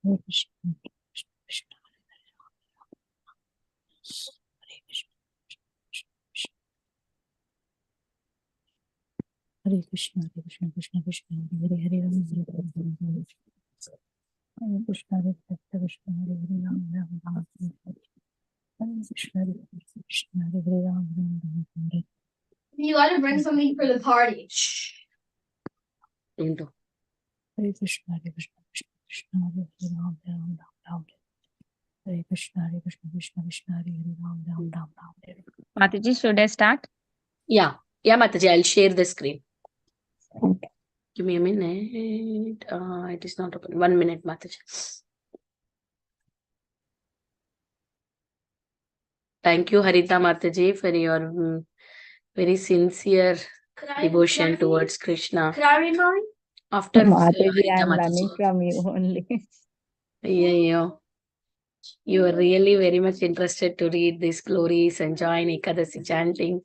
Hare Krishna, Krishna Krishna, Hare Krishna, Hare Krishna, Hare Krishna, Krishna Krishna, Hare Hare, Ram Hare Ram, Ram Ram, Hare Krishna, Hare Krishna, Hare Hare, Ram Ram, Ram Hare Krishna, Hare Krishna, Hare Hare, Ram Ram, Ram Hare. You gotta bring something for the party. Into. Hare Krishna, Hare Krishna, Krishna Krishna, Hare Hare, Ram Ram, Ram Hare. Hare Krishna, Hare Krishna, Krishna Krishna, Hare Hare, Ram Ram, Ram Hare. Mataji, should I start? Yeah. Yeah, Mataji, I'll share the screen. Okay. Give me a minute. It is not open. 1 minute, Mataji. Thank you, Harita Mataji, for your very sincere devotion towards Krishna. Could I read mine? After Mataji, Harita I'm Mataji. learning from you only. Yeah. You are really very much interested to read these glories and join Ekadasi chanting.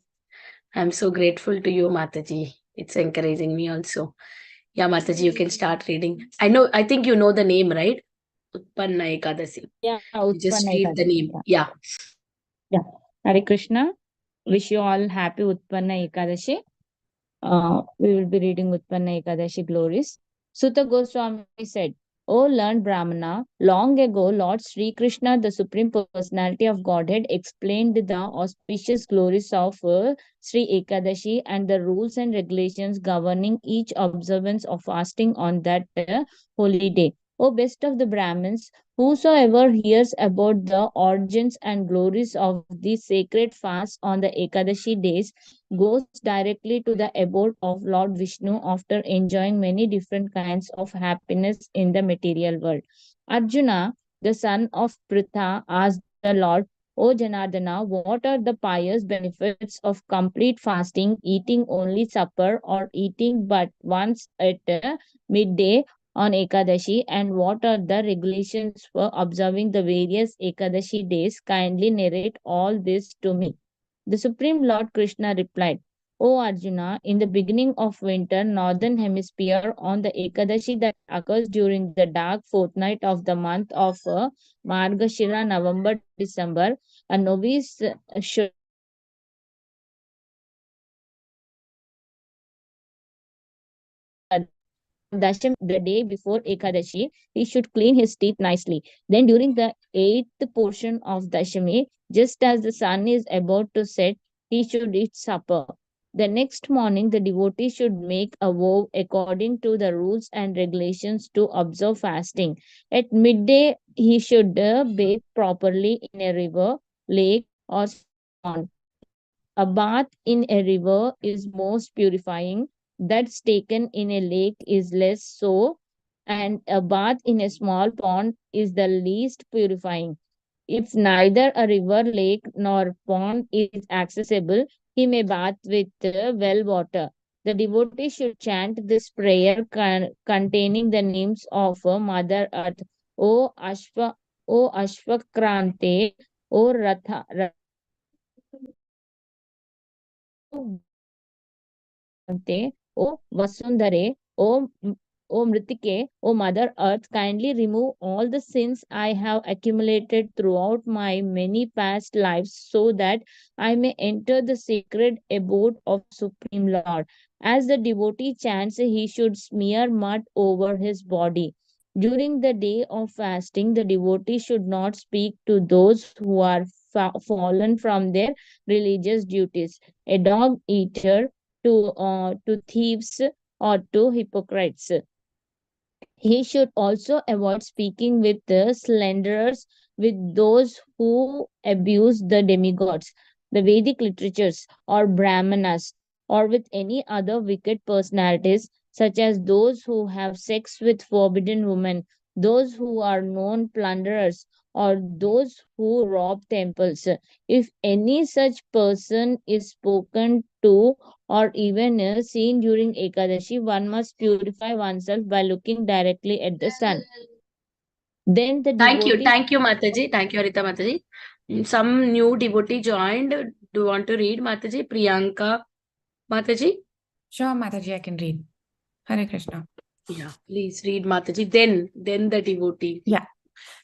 I'm so grateful to you, Mataji. It's encouraging me also. Yeah, Mataji, you can start reading. I think you know the name, right? Utpanna Ekadasi. Yeah, You just Utpanna read the Ekadasi. name. Yeah. Yeah. Hare Krishna. Wish you all happy Utpanna Ekadashi. We will be reading Utpanna Ekadashi glories. Sutta Goswami said, O learned Brahmana, long ago Lord Sri Krishna, the Supreme Personality of Godhead, explained the auspicious glories of Sri Ekadashi and the rules and regulations governing each observance of fasting on that holy day. O best of the Brahmins, whosoever hears about the origins and glories of the sacred fast on the Ekadashi days goes directly to the abode of Lord Vishnu after enjoying many different kinds of happiness in the material world. Arjuna, the son of Pritha, asked the Lord, O Janardana, what are the pious benefits of complete fasting, eating only supper or eating but once at midday on Ekadashi, and what are the regulations for observing the various Ekadashi days? Kindly narrate all this to me. The Supreme Lord Krishna replied, O Arjuna, in the beginning of winter, northern hemisphere, on the Ekadashi that occurs during the dark fortnight of the month of Margashira, November, December, a novice should Dasham, the day before Ekadashi, he should clean his teeth nicely. Then during the 8th portion of Dashami, just as the sun is about to set, he should eat supper. The next morning, the devotee should make a vow according to the rules and regulations to observe fasting. At midday, he should bathe properly in a river, lake, or pond. A bath in a river is most purifying. That's taken in a lake is less so, and a bath in a small pond is the least purifying. If neither a river, lake, nor pond is accessible, he may bath with well water. The devotee should chant this prayer containing the names of Mother Earth. O Ashva, O Ashvakrante, O Ratha, O Vasundhare, O Mritike, O Mother Earth, kindly remove all the sins I have accumulated throughout my many past lives so that I may enter the sacred abode of Supreme Lord. As the devotee chants, he should smear mud over his body. During the day of fasting, the devotee should not speak to those who are fallen from their religious duties. A dog eater, to thieves or to hypocrites. He should also avoid speaking with the slanderers, with those who abuse the demigods, the Vedic literatures, or Brahmanas, or with any other wicked personalities, such as those who have sex with forbidden women, those who are known plunderers, or those who rob temples. If any such person is spoken to or even seen during Ekadashi, one must purify oneself by looking directly at the sun. Then the Thank you. devotee. Thank you, Mataji. Thank you, Harita Mataji. Some new devotee joined. Do you want to read, Mataji? Priyanka Mataji? Sure, Mataji, I can read. Hare Krishna. Yeah, please read Mataji. Then the devotee. Yeah.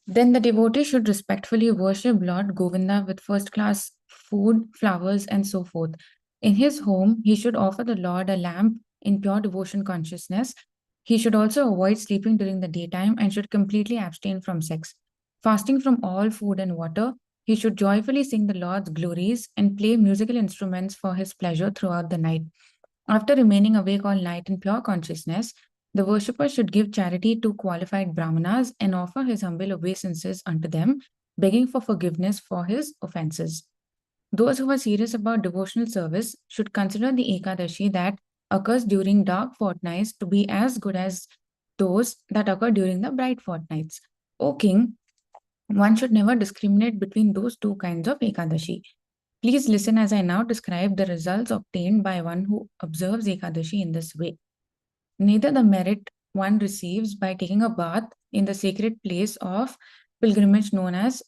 Then the devotee should respectfully worship Lord Govinda with first class food, flowers, and so forth. In his home, he should offer the Lord a lamp in pure devotion consciousness. He should also avoid sleeping during the daytime and should completely abstain from sex. Fasting from all food and water, he should joyfully sing the Lord's glories and play musical instruments for his pleasure throughout the night. After remaining awake all night in pure consciousness, the worshipper should give charity to qualified brahmanas and offer his humble obeisances unto them, begging for forgiveness for his offenses. Those who are serious about devotional service should consider the Ekadashi that occurs during dark fortnights to be as good as those that occur during the bright fortnights. O king, one should never discriminate between those two kinds of Ekadashi. Please listen as I now describe the results obtained by one who observes Ekadashi in this way. Neither the merit one receives by taking a bath in the sacred place of pilgrimage known as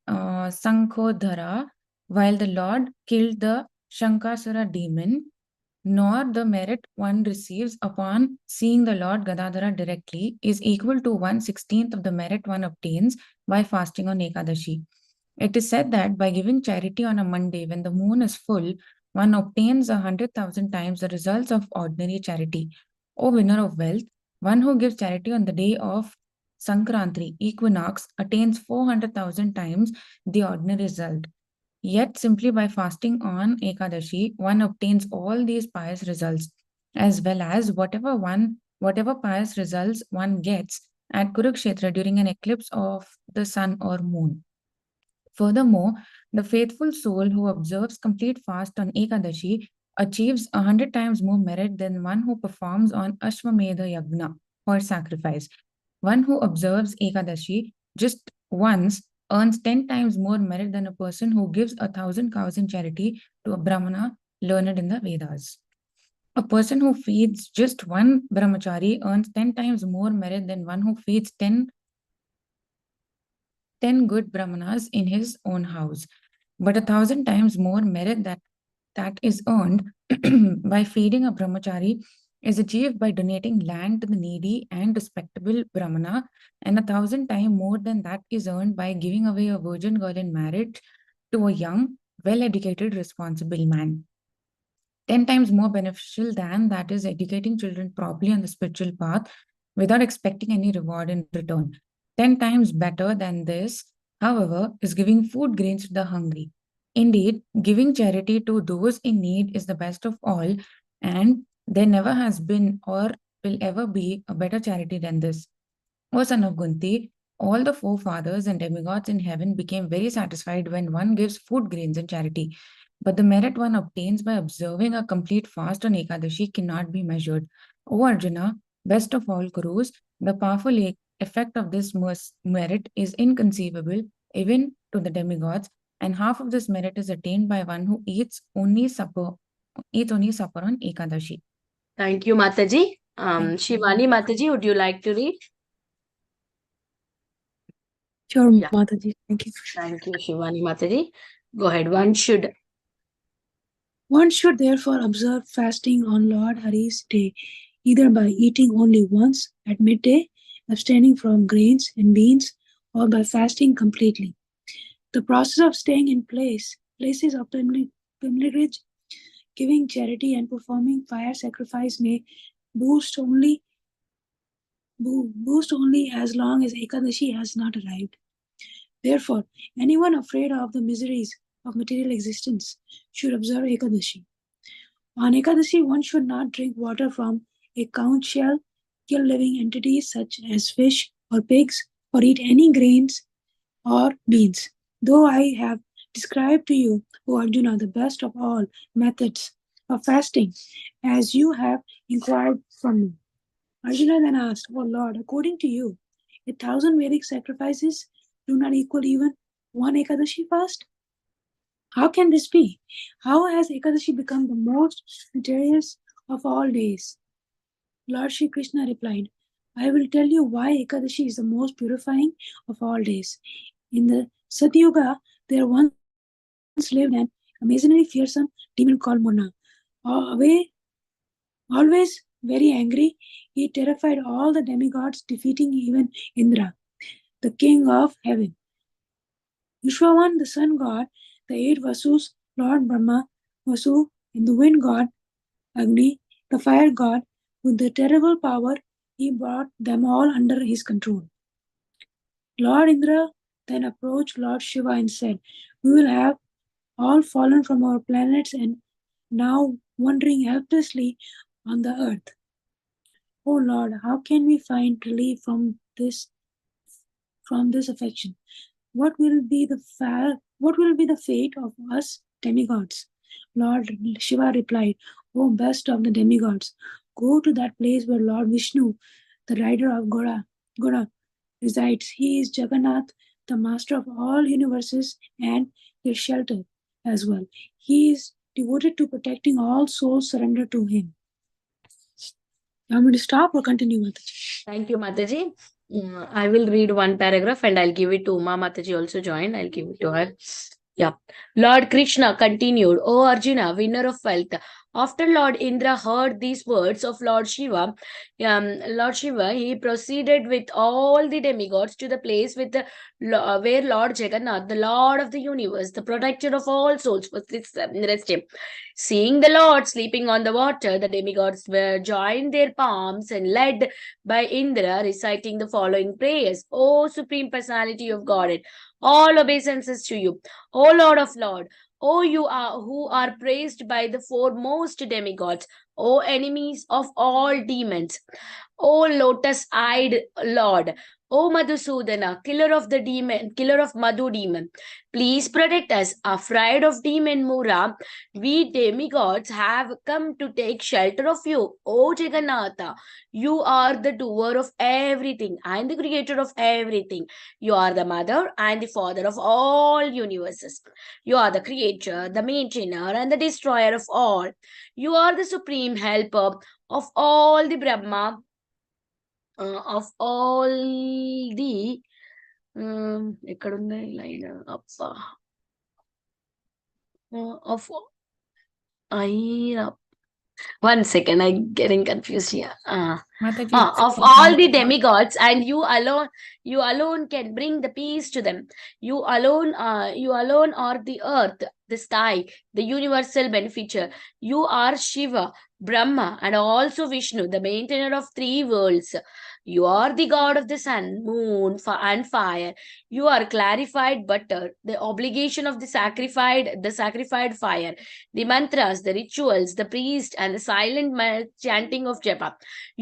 Sankhodhara, while the Lord killed the Shankasura demon, nor the merit one receives upon seeing the Lord Gadadhara directly is equal to 1/16th of the merit one obtains by fasting on Ekadashi. It is said that by giving charity on a Monday when the moon is full, one obtains 100,000 times the results of ordinary charity. O winner of wealth, one who gives charity on the day of Sankrantri, equinox, attains 400,000 times the ordinary result. Yet, simply by fasting on Ekadashi, one obtains all these pious results, as well as whatever pious results one gets at Kurukshetra during an eclipse of the sun or moon. Furthermore, the faithful soul who observes complete fast on Ekadashi achieves 100 times more merit than one who performs on Ashwamedha Yagna or sacrifice. One who observes Ekadashi just once earns 10 times more merit than a person who gives 1,000 cows in charity to a Brahmana learned in the Vedas. A person who feeds just one brahmachari earns 10 times more merit than one who feeds 10 good brahmanas in his own house, but 1,000 times more merit that is earned by feeding a brahmachari is achieved by donating land to the needy and respectable brahmana, and 1,000 times more than that is earned by giving away a virgin girl in marriage to a young, well-educated, responsible man. 10 times more beneficial than that is educating children properly on the spiritual path without expecting any reward in return. 10 times better than this, however, is giving food grains to the hungry. Indeed, giving charity to those in need is the best of all, and there never has been or will ever be a better charity than this. O son of Gunti, all the forefathers and demigods in heaven became very satisfied when one gives food grains in charity. But the merit one obtains by observing a complete fast on Ekadashi cannot be measured. O Arjuna, best of all Kurus, the powerful effect of this merit is inconceivable even to the demigods, and half of this merit is attained by one who eats only supper on Ekadashi. Thank you, Mataji. Thank you. Shivani Mataji, would you like to read? Sure, Yeah. Mataji. Thank you. Thank you, Shivani Mataji. Go ahead. One should therefore observe fasting on Lord Hari's day, either by eating only once at midday, abstaining from grains and beans, or by fasting completely. The process of staying in places of pilgrimage, giving charity and performing fire sacrifice may boost only as long as Ekadashi has not arrived. Therefore, anyone afraid of the miseries of material existence should observe Ekadashi. On Ekadashi, one should not drink water from a conch shell, kill living entities such as fish or pigs, or eat any grains or beans. Though I have described to you, O Arjuna, the best of all methods of fasting, as you have inquired from me. Arjuna then asked, O Lord, according to you, 1,000 Vedic sacrifices do not equal even one Ekadashi fast? How can this be? How has Ekadashi become the most mysterious of all days? Lord Shri Krishna replied, I will tell you why Ekadashi is the most purifying of all days. In the Satyuga, there once lived an amazingly fearsome demon called Mona. Always Very angry, he terrified all the demigods, defeating even Indra, the king of heaven. Vishwavan, the sun god, the eight Vasus, Lord Brahma, Vasu, and the wind god, Agni, the fire god, with the terrible power, he brought them all under his control. Lord Indra then approached Lord Shiva and said, "We will have all fallen from our planets and now wandering helplessly on the earth. Oh Lord, how can we find relief from this affection? What will be the fate of us demigods?" Lord Shiva replied, "O best of the demigods, go to that place where Lord Vishnu, the rider of Gora resides. He is Jagannath, the master of all universes and their shelter as well. He is devoted to protecting all souls surrendered to him." You want me to stop or continue, Mataji? Thank you, Mataji. I will read one paragraph and I'll give it to Uma. Mataji also joined. I'll give it to her. Yeah. Lord Krishna continued, "O Arjuna, winner of wealth, after Lord Indra heard these words of Lord Shiva, he proceeded with all the demigods to the place where Lord Jagannath, the Lord of the universe, the protector of all souls, was resting. Seeing the Lord sleeping on the water, the demigods were joined their palms and led by Indra, reciting the following prayers: O Supreme Personality of Godhead, all obeisances to you. O Lord of Lord, O you are who are praised by the foremost demigods, O enemies of all demons, O lotus-eyed Lord, O Madhusudana, killer of Madhu demon, please protect us. Afraid of demon Mura, we demigods have come to take shelter of you. O Jagannatha, you are the doer of everything and the creator of everything. You are the mother and the father of all universes. You are the creator, the maintainer, and the destroyer of all. You are the supreme helper of all the Brahma, of all the ఎక్కడుంది line అప్పా of I 1 second, I'm getting confused here. Mataji, Of all the demigods, and you alone can bring the peace to them. You alone are the earth, the sky, the universal beneficiary. You are Shiva, Brahma, and also Vishnu, the maintainer of 3 worlds. You are the god of the sun, moon, and fire. You are clarified butter, the obligation of the sacrificed fire, the mantras, the rituals, the priest, and the silent chanting of japa.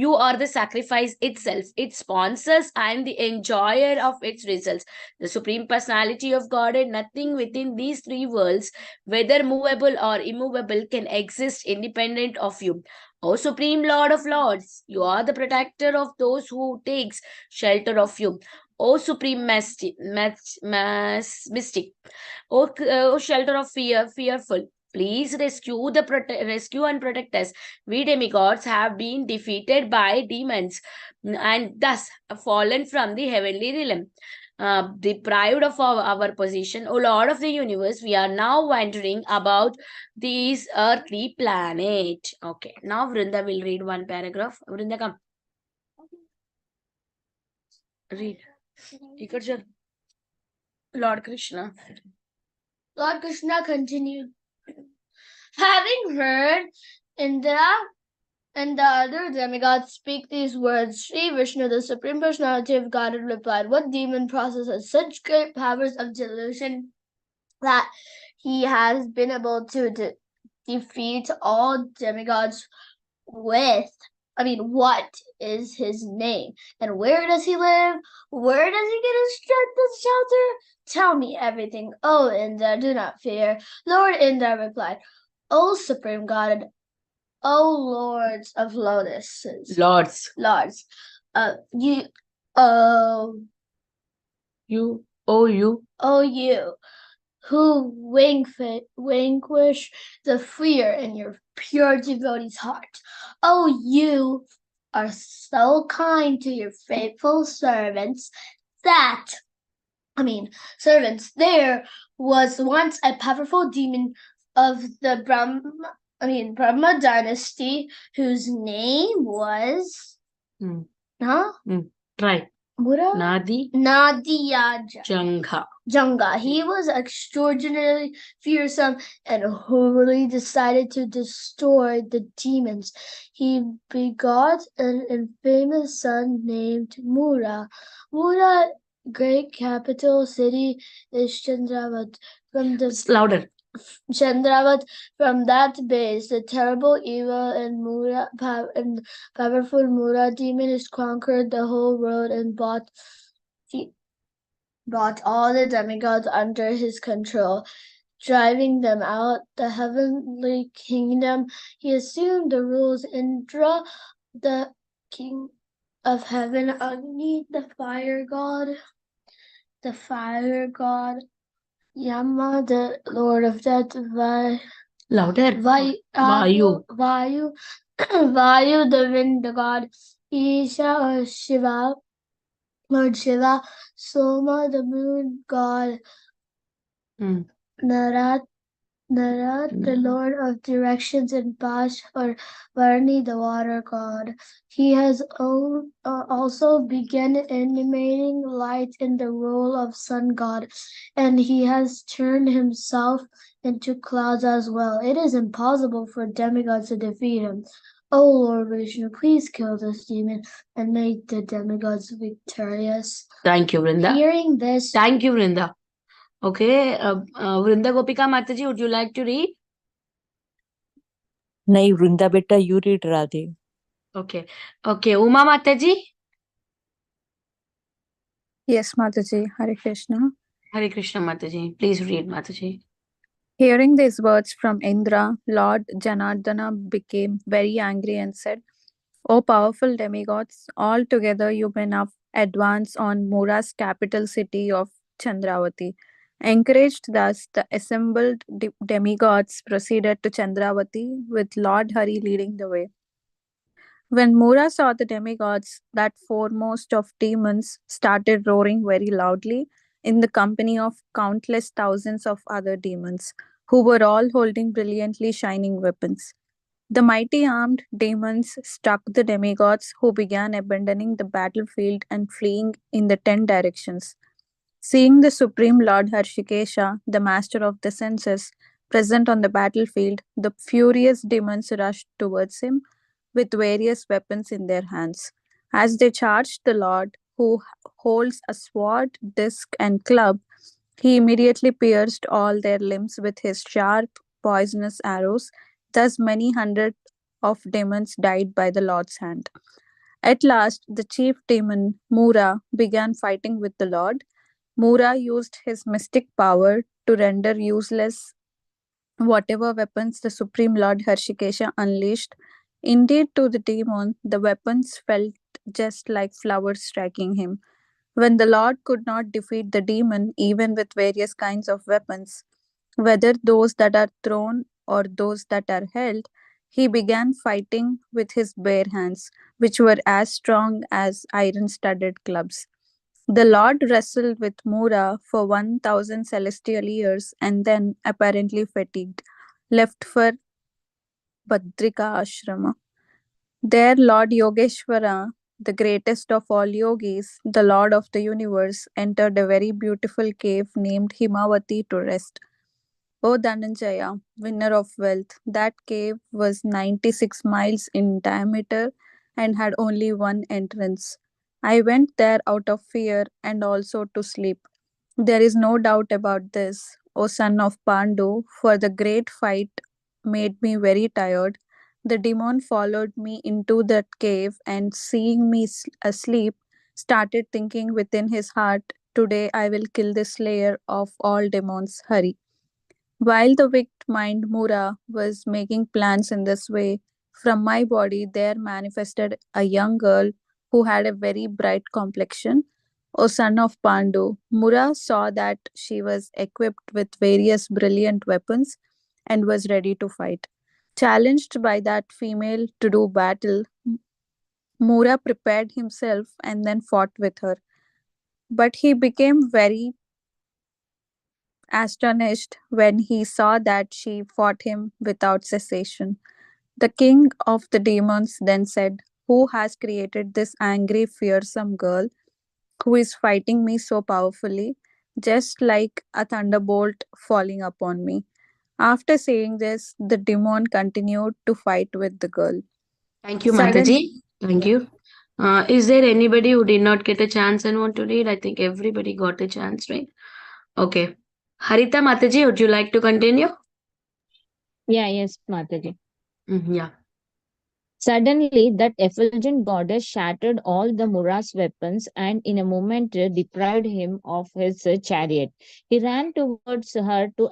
You are the sacrifice itself, its sponsors, and the enjoyer of its results. The Supreme Personality of Godhead, nothing within these 3 worlds, whether movable or immovable, can exist independent of you. O Supreme Lord of Lords, you are the protector of those who takes shelter of you. O Supreme Mystic, O shelter of fearful, please rescue and protect us. We demigods have been defeated by demons and thus fallen from the heavenly realm. Deprived of our position, O Lord of the universe, we are now wandering about this earthly planet. Okay, now Vrinda will read one paragraph. Vrinda, come. Read. Lord Krishna. Lord Krishna continued, having heard Indra and the other demigods speak these words, Sri Vishnu, the Supreme Personality of Godhead, replied, "What demon possesses such great powers of delusion that he has been able to defeat all demigods with? What is his name? And where does he live? Where does he get his strength and shelter? Tell me everything, O Indra, do not fear." Lord Indra replied, "O Supreme God, O Lords of Lotuses. Lords. You who vanquish the fear in your pure devotee's heart. Oh, you are so kind to your faithful servants servants. There was once a powerful demon of the Brahma dynasty, whose name was Hmm. huh? Try. Mura? Nadi Nadiyaja. Janga. He was extraordinarily fearsome and wholly decided to destroy the demons. He begot an infamous son named Mura. Mura, great capital city, is Chandravat. Louder. Chandravat. From that base, the terrible, evil, and powerful Mura demon has conquered the whole world and brought all the demigods under his control, driving them out the heavenly kingdom. He assumed the rules. Indra, the king of heaven, Agni, the fire god, Yama, the lord of death, Louder. Vayu, Vayu, the wind god, Isha or Shiva, Lord Shiva, Soma, the moon god, Narat, the lord of directions, and Pash or Varni, the water god. He has also begun animating light in the role of sun god, and he has turned himself into clouds as well. It is impossible for demigods to defeat him. O Lord Vishnu, please kill this demon and make the demigods victorious. Thank you, Vrinda. Hearing this, Thank you, Vrinda. Okay, Vrinda Gopika Mataji, would you like to read? नहीं वृंदा बेटा you read Radhe. Okay. Okay, Uma Mataji. Yes, Mataji. Hare Krishna. Hare Krishna Mataji. Please read, Mataji. Hearing these words from Indra, Lord Janardana became very angry and said, O powerful demigods, altogether you may now advance on Mura's capital city of Chandravati. Encouraged thus, the assembled demigods proceeded to Chandravati with Lord Hari leading the way. When Mura saw the demigods, that foremost of demons started roaring very loudly in the company of countless thousands of other demons, who were all holding brilliantly shining weapons. The mighty armed demons struck the demigods, who began abandoning the battlefield and fleeing in the 10 directions. Seeing the Supreme Lord Harshikesha, the master of the senses, present on the battlefield, the furious demons rushed towards him with various weapons in their hands. As they charged the Lord, who holds a sword, disc, and club, he immediately pierced all their limbs with his sharp, poisonous arrows. Thus, many hundred of demons died by the Lord's hand. At last, the chief demon, Mura, began fighting with the Lord. Mura used his mystic power to render useless whatever weapons the Supreme Lord Harshikesha unleashed. Indeed, to the demon, the weapons felt just like flowers striking him. When the Lord could not defeat the demon, even with various kinds of weapons, whether those that are thrown or those that are held, he began fighting with his bare hands, which were as strong as iron studded clubs. The Lord wrestled with Mura for 1,000 celestial years and then, apparently fatigued, left for Badrika Ashrama. There, Lord Yogeshwara, the greatest of all yogis, the Lord of the universe, entered a very beautiful cave named Himavati to rest. O Dhananjaya, winner of wealth, that cave was 96 miles in diameter and had only one entrance. I went there out of fear and also to sleep. There is no doubt about this, O son of Pandu, for the great fight made me very tired. The demon followed me into that cave and, seeing me asleep, started thinking within his heart, Today I will kill the slayer of all demons, Hari. While the wicked mind Mura was making plans in this way, from my body there manifested a young girl who had a very bright complexion. O son of Pandu, Mura saw that she was equipped with various brilliant weapons and was ready to fight. Challenged by that female to do battle, Mura prepared himself and then fought with her. But he became very astonished when he saw that she fought him without cessation. The king of the demons then said, "Who has created this angry, fearsome girl who is fighting me so powerfully, just like a thunderbolt falling upon me?" After saying this, the demon continued to fight with the girl. Thank you, Suddenly, Mataji. Thank you. Is there anybody who did not get a chance and want to read? I think everybody got a chance, right? Okay. Harita Mataji, would you like to continue? Yeah, yes, Mataji. Yeah. Suddenly, that effulgent goddess shattered all the Mura's weapons and in a moment deprived him of his chariot. He ran towards her to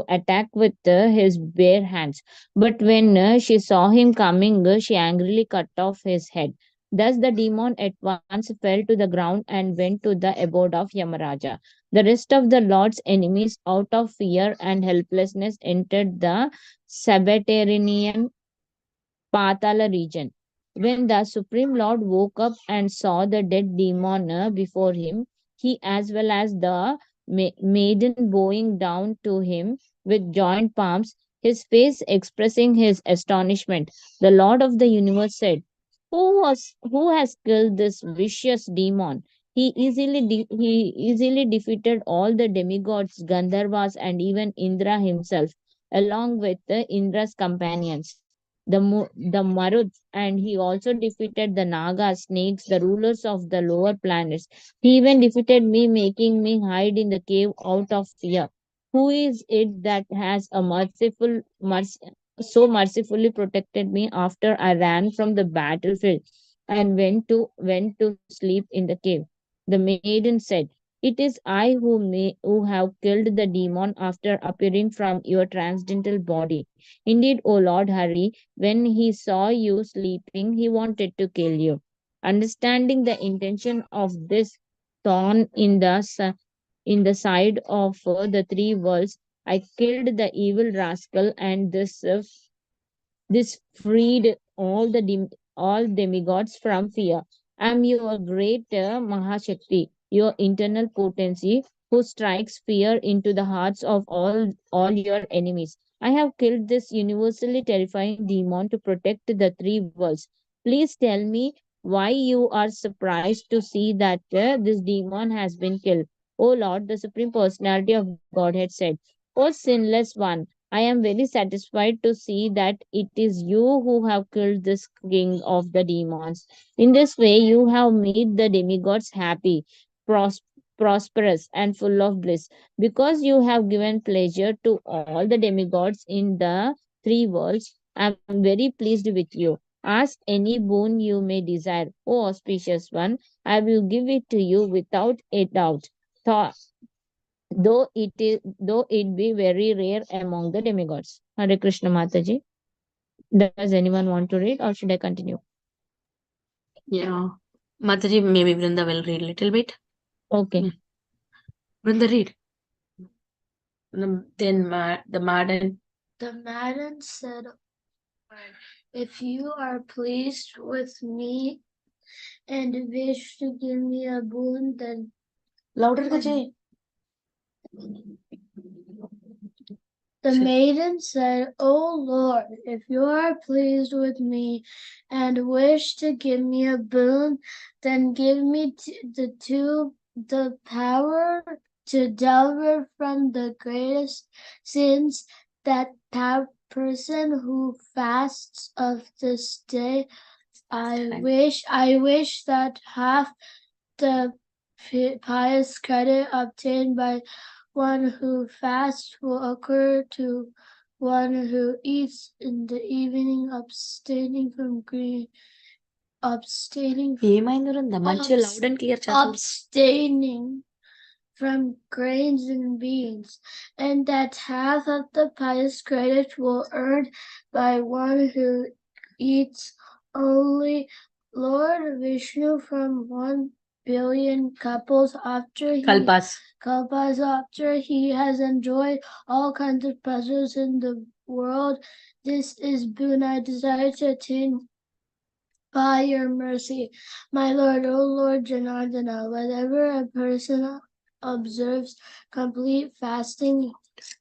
attack with his bare hands. But when she saw him coming, she angrily cut off his head. Thus, the demon at once fell to the ground and went to the abode of Yamaraja. The rest of the Lord's enemies, out of fear and helplessness, entered the Sabbatarian Patala region. When the Supreme Lord woke up and saw the dead demon before him, he as well as the maiden bowing down to him with joined palms, his face expressing his astonishment, the Lord of the universe said, who has killed this vicious demon? He easily defeated all the demigods, Gandharvas, and even Indra himself, along with Indra's companions the Maruts, and he also defeated the Nagas, snakes, the rulers of the lower planets. He even defeated me, making me hide in the cave out of fear. Who is it that has so mercifully protected me after I ran from the battlefield and went to sleep in the cave? The maiden said, "It is I who have killed the demon after appearing from your transcendental body. Indeed, O Lord Hari, when he saw you sleeping, he wanted to kill you. Understanding the intention of this thorn in the side of the three worlds, I killed the evil rascal, and this freed all demigods from fear. I am your great Mahashakti, your internal potency, who strikes fear into the hearts of all your enemies. I have killed this universally terrifying demon to protect the three worlds. Please tell me why you are surprised to see that this demon has been killed. O Lord, the Supreme Personality of Godhead said, O sinless one, I am very satisfied to see that it is you who have killed this king of the demons. In this way, you have made the demigods happy, pros- prosperous, and full of bliss. Because you have given pleasure to all the demigods in the three worlds, I am very pleased with you. Ask any boon you may desire, O auspicious one. I will give it to you without a doubt. Though it be very rare among the demigods. Hare Krishna Mataji. Does anyone want to read or should I continue? Yeah. Mataji, maybe Vrinda will read a little bit. Okay. Yeah. Vrinda, read. Then the Madden. The maiden said, "If you are pleased with me and wish to give me a boon, then Louder, Gajay. the maiden said, O Lord, if you are pleased with me and wish to give me a boon, then give me the power to deliver from the greatest sins that person who fasts of this day. I wish that half the pious credit obtained by one who fasts will occur to one who eats in the evening, abstaining ఏమైంది వృంద మంచిగా loud and clear abstaining from grains and beans, and that half of the pious credit will earn by one who eats only Lord Vishnu from 1 billion kalpas after he has enjoyed all kinds of pleasures in the world. This is boon I desire to attain by your mercy, my Lord, O Lord Janardana. Whatever a person observes complete fasting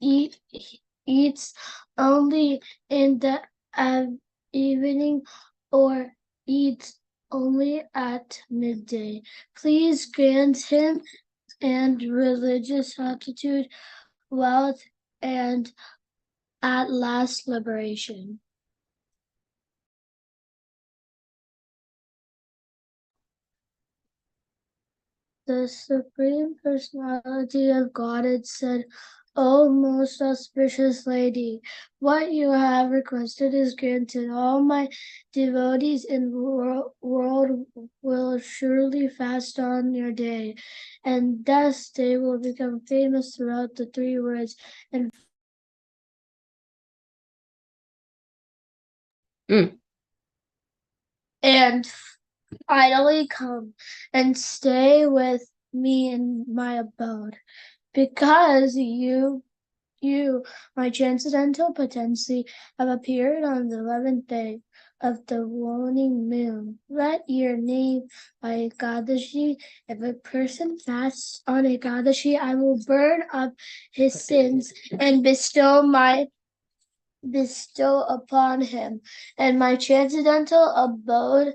eats only in the evening or eats only at midday. Please grant him and religious attitude, wealth, and at last liberation. The Supreme Personality of Godhead said, O most auspicious lady, what you have requested is granted. All my devotees in the world will surely fast on your day, and thus they will become famous throughout the three worlds and and finally come and stay with me in my abode. Because you, my transcendental potency, have appeared on the 11th day of the waning moon. Let your name by Ekadashi. If a person fasts on Ekadashi, I will burn up his sins and bestow upon him and my transcendental abode.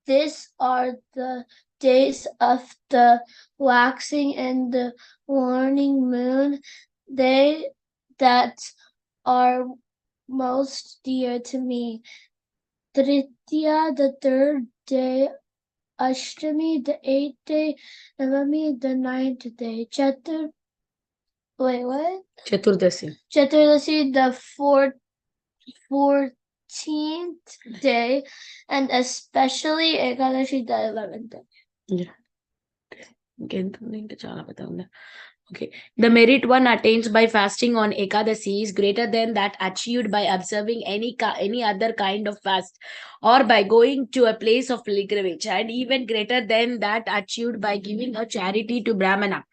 These are the days of the waxing and the waning moon, they that are most dear to me. Tritiya, the third day, Ashtami, the eighth day, Navami, the ninth day, Chaturdasi. Chaturdasi, the 14th day, and especially Ekadashi, the 11th day. Yeah. Okay. The merit one attains by fasting on Ekadasi is greater than that achieved by observing any other kind of fast or by going to a place of pilgrimage, and even greater than that achieved by giving a charity to Brahmana.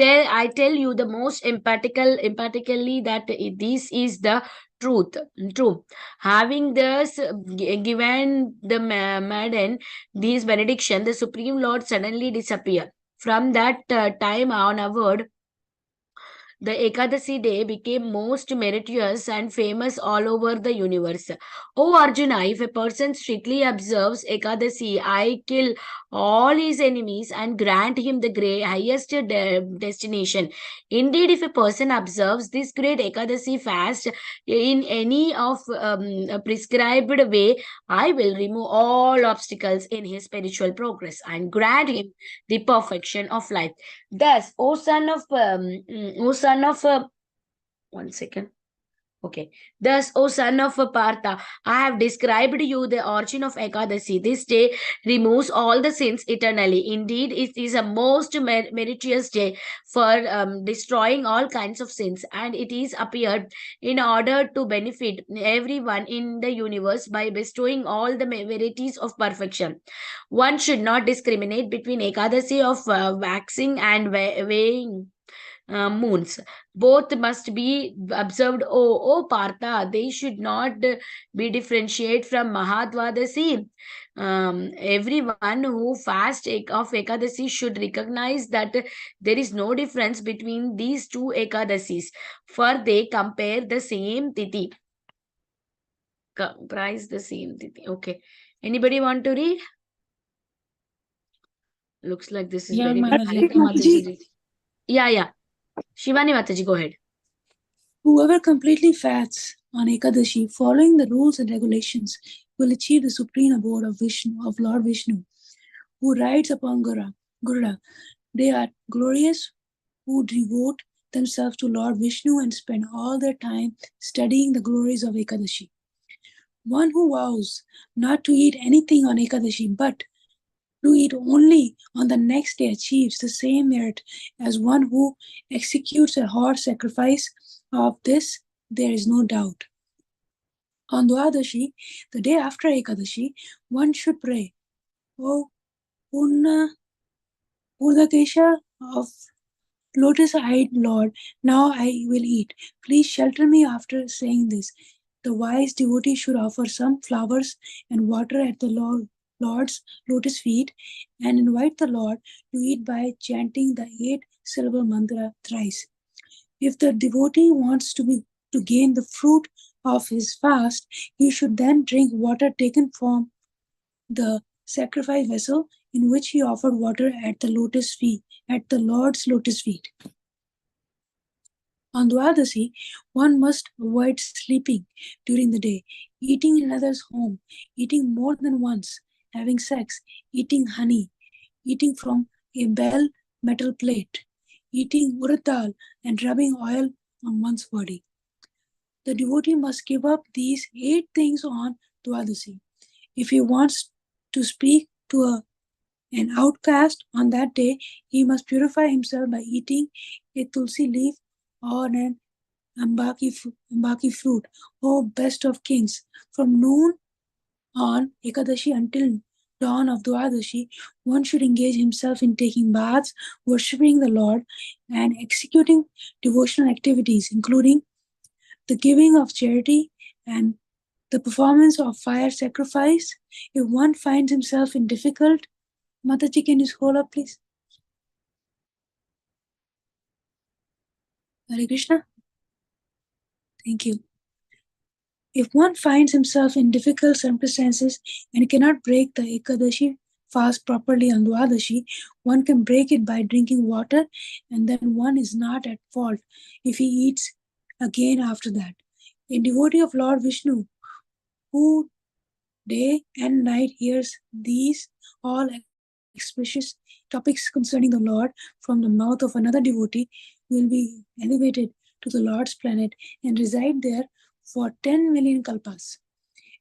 I tell you the most emphatically that this is the truth. True. Having thus given the maiden these benediction, the Supreme Lord suddenly disappeared. From that time onward, the Ekadasi day became most meritorious and famous all over the universe. O Arjuna, if a person strictly observes Ekadasi, I kill all his enemies and grant him the highest destination. Indeed, if a person observes this great Ekadasi fast in any of a prescribed way, I will remove all obstacles in his spiritual progress and grant him the perfection of life. Thus, O son of, one second. Okay. Thus, O son of Partha, I have described you the origin of Ekadasi. This day removes all the sins eternally. Indeed, it is a most meritorious day for destroying all kinds of sins, and it is appeared in order to benefit everyone in the universe by bestowing all the varieties of perfection. One should not discriminate between Ekadasi of waxing and weighing moons. Both must be observed. O Partha, they should not be differentiated from Mahadvadasi. Everyone who fasts of Ekadasi should recognize that there is no difference between these two Ekadasis, for they compare the same Tithi. Comprise the same Tithi. Okay. Anybody want to read? Looks like this is Yeah, very Mataji. Mataji. Yeah. Shivani Mataji, go ahead. Whoever completely fasts on Ekadashi, following the rules and regulations, will achieve the supreme abode of Lord Vishnu, who rides upon Garuda. They are glorious who devote themselves to Lord Vishnu and spend all their time studying the glories of Ekadashi. One who vows not to eat anything on Ekadashi but to eat only on the next day achieves the same merit as one who executes a horse sacrifice. Of this, there is no doubt. On Dwadashi, the day after Ekadashi, one should pray, O Purnakesha of lotus-eyed Lord, now I will eat. Please shelter me. After saying this, the wise devotee should offer some flowers and water at the Lord's lotus feet and invite the Lord to eat by chanting the 8 syllable mantra thrice. If the devotee wants to gain the fruit of his fast, he should then drink water taken from the sacrifice vessel in which he offered water at the Lord's lotus feet. On Dwadasi, one must avoid sleeping during the day, eating in another's home, eating more than once, having sex, eating honey, eating from a bell metal plate, eating urad dal, and rubbing oil on one's body. The devotee must give up these 8 things on Dwadasi. If he wants to speak to an outcast on that day, he must purify himself by eating a tulsi leaf or an ambaki fruit. O best of kings, from noon on Ekadashi until dawn of Dwadashi, one should engage himself in taking baths, worshipping the Lord, and executing devotional activities, including the giving of charity and the performance of fire sacrifice. If one finds himself in difficult, Mataji, can you scroll up, please? Hare Krishna. Thank you. If one finds himself in difficult circumstances and cannot break the Ekadashi fast properly on Dwadashi, one can break it by drinking water, and then one is not at fault if he eats again after that. A devotee of Lord Vishnu who day and night hears these all auspicious topics concerning the Lord from the mouth of another devotee will be elevated to the Lord's planet and reside there for 10 million kalpas.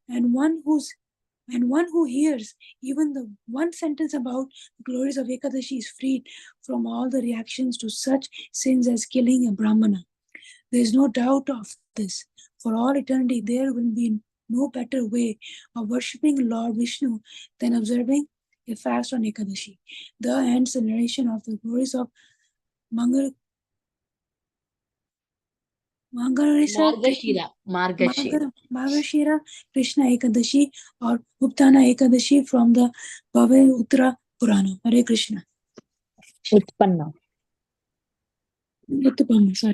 And one who hears even the one sentence about the glories of Ekadashi is freed from all the reactions to such sins as killing a Brahmana. There is no doubt of this. For all eternity, there will be no better way of worshipping Lord Vishnu than observing a fast on Ekadashi. The ends the narration of the glories of Margashira Krishna Ekadashi or Utpanna Ekadashi from the Bhave Uttara Purana. Hare Krishna. Utpanna. Utpanna, sorry.